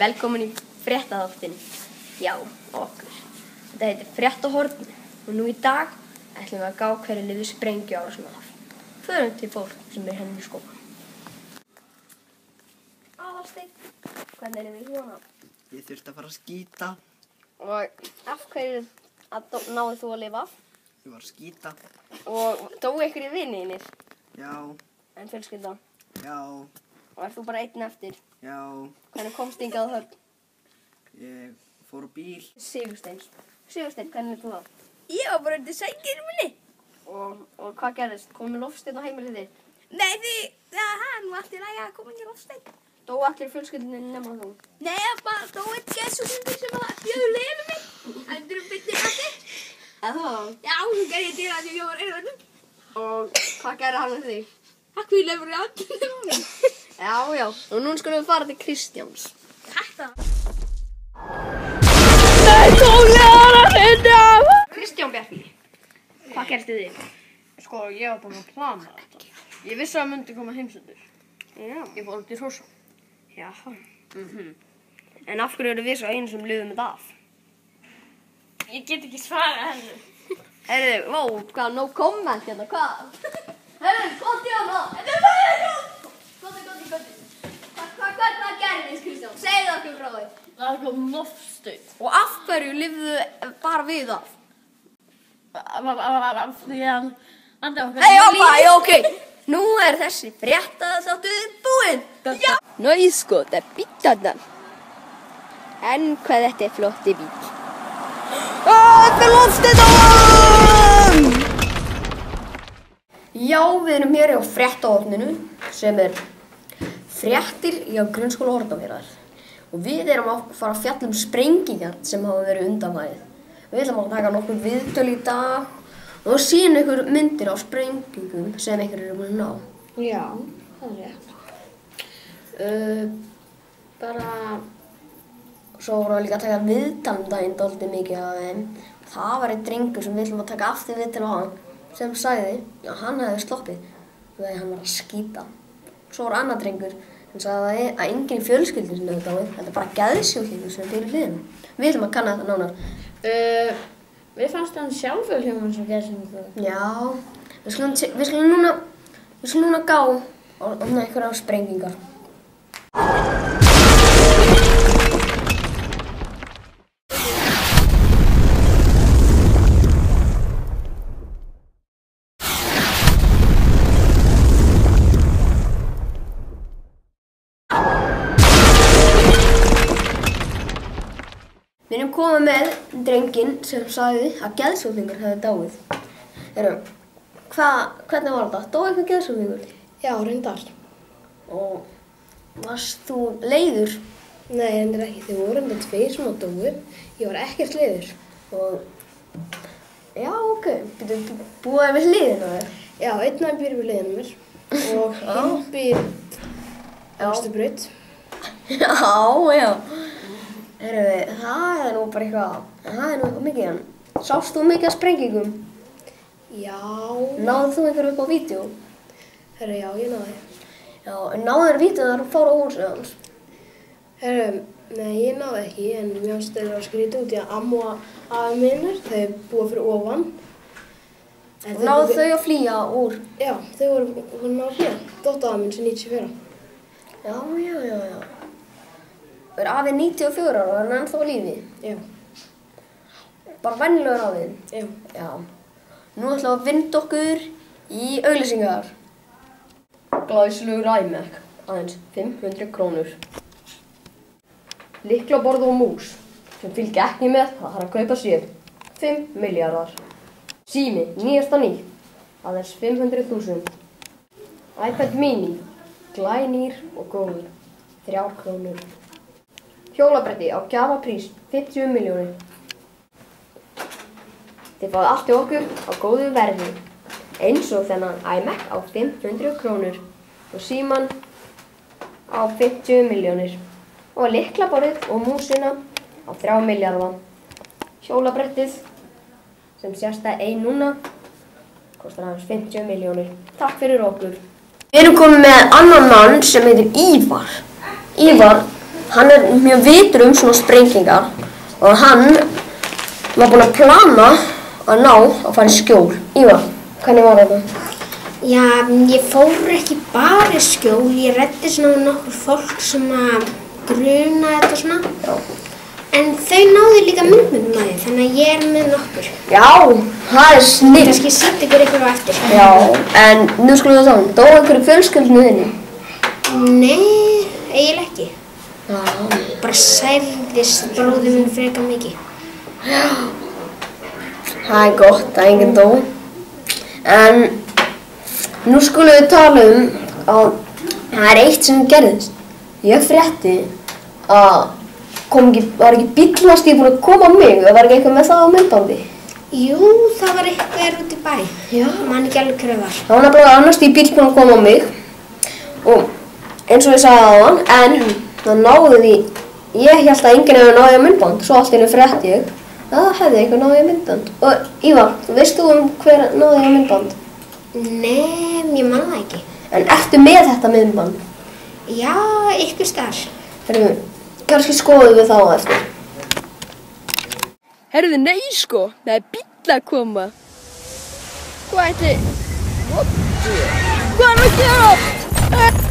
velkomin í fréttaþáttinn hjá okkur. Þetta heitir Fréttahorn og nú í dag ætlum við að gá hverju liði sprengjuárásina af. Förum til fólk sem henni í skóla. Aðalsteinn, hvernig er við svona? Ég þurfti að fara að skíta. Og af hverju náðu þú að lifa af? Ég var að skíta. Og dóu ykkur í vinirnir? Já. En fjölskylda? Já. Og ert þú bara einn eftir? Já. Hvernig komst hingað á Höfn? Ég fór á bíl. Sigursteinn, hvernig er þú það? Ég var bara undir sænginu minni. Og hvað gerðist? Kom loftsteinn á heimilið þitt? Nei, það er nú allt í lagi að koma inn í loftsteinn. Dóu allir fjölskyldunni nema þú? Nei, það bara dó einn geðsjúklingur sem bjöðu lyf með mig. Heldur bytti allir. Eða það? Já, svo gerði ég til að ég var einhvern. Og hvað gerði hann með þig? Takk fyrir lefur í allir. Já. Og nú skulum við fara til Kristjáns. Þetta. Kristján Bjarki, hvað gerði þig? Sko, ég var búin að plana þetta. Ég vissi að það myndi koma heimsendur. Já. Ég fór út í Hrossa. Já. En af hverju eru við svo einu sem lifum þetta af? Ég get ekki svarað henni. Heyrðu, hvað, no comment hérna, hvað? Heyrðu, gott í hana! Hvað gerðist, Kristján? Segðu okkur frá því. Það kom loftsteinn. Og af hverju lifðu bara við af? Því að Ok. Nú er þessi fréttaþáttur búinn. Já. Nei, sko, það er bílarnar. En hvað þetta er flotti bíl. Þetta er loftsteinn! Já, við erum hér á fréttahorninu sem er fréttir hjá grunnskóla Hornafjarðar. Og við erum að fara að fjalla sprengingar sem hafa verið undanfarið. Við ætlum að taka nokkur viðtöl í dag og sína ykkur myndir á sprengingum sem ykkur eru búin að ná. Já, það er rétt. Svo vorum við líka að taka viðtal daginn dálítið mikið af þeim. Það var einn drengur sem við ætlum að taka aftur viðtal á hann sem sagði að hann hefði sloppið þegar hann var að skíta. Svo var annar drengur sem sagði að enginn í fjölskyldunni hefði dáið. Þetta er bara geðsjúklingur sem er fyrir hliðina. Við ætlum að kanna þetta nánar. Við fannst hann sjálfur hljóman sem geðsjúklingur. Já, við skulum núna gá og einhverja sprengingar. Við erum komið með drenginn sem sagði að geðsjúklingur hefði dáið. Hvernig var þetta? Dó eitthvað geðsjúklingur? Já, reyndar. Og varst þú leiður? Nei, reyndar ekki. Þau voru enda tveir sem á dóu. Ég var ekkert leiður. Já, ok. Búið við hliðina þér? Já, einn af býr við hliðina mér. Og hinn býr Ástubraut. Já. Það er nú bara eitthvað mikið hann. Sást þú mikið af sprengingum? Já. Náðu þú einhverju upp á vídeó? Já, ég náði. Já, en náðu þér vídeónar og fóru á húsið hans? Nei, ég náði ekki, en mér fannst þeir að skrýta út í að amma og afi minnur, þau búa fyrir ofan. Náðu þau að flýja úr? Já, þau voru náðu að flýja. Dóttir afi minn sem 94. Já. Er afi 94 ára og er hann ennþá á lífi? Já. Bara venjulegur afi? Já. Nú ætlum við að vinda okkur í auglýsingar. Glæsilegur iMac, aðeins 500 krónur. Lyklaborð og mús, sem fylgja ekki með, það þarf að kaupa sér. 5 milljarðar. Sími, nýjasta nýtt, aðeins 500.000. iPad mini, glænýr og góður, 3 krónur. Hjólabretti á gjafaprís 50 milljónir. Þið fáið allt í okkur á góðu verði, eins og þennan iMac á 500 krónur og síman á 50 milljónir og lyklaborðið og músina á 3 milljarða. Hjólabrettið sem sést að ein núna kostar aðeins 50 milljónir. Takk fyrir okkur. Við erum komið með annan mann sem heitir Ívar. Ívar, hann er mjög vitur svona sprengingar og hann var búinn að plana að ná að fara í skjól. Ívar, hvernig var þetta? Já, ég fór ekki bara í skjól, ég ræddi svona með nokkur fólk sem að gruna þetta svona. Já. En þau náðu líka myndböndum af því, þannig að ég er með nokkur. Já, það er snill. Kannski sýnt ykkur á eftir. Já, en nú skulum við þá, dó einhverju fjölskyldinu þinni? Nei, eiginlega ekki. Já. Bara særðist bróðir minn frekar mikið. Já. Það er gott að enginn dó. En nú skulum við tala að það er eitt sem gerðist. Ég frétti að var ekki bílnastíð búinn að koma á mig, það var ekki eitthvað með það á myndbandi? Jú, það var eitthvað út í bæ. Já. Man ekki alveg hver var. Það var nefnilega annars bíl búinn að koma á mig og eins og ég sagði áðan, en það náði því, ég hélt að enginn hefði náði á myndband, svo allt í einu frétti ég að það hefði eitthvað náði á myndband. Og Ívar, veist þú hver náði á myndband? Nei, ég man það ekki. En ertu með þetta myndband? Já, ykkur staðar. Herru, kannski skoðum við þá á eftir. Herðu, nei sko, það er bíll að koma. Hvað ætli? Hvað er að gera?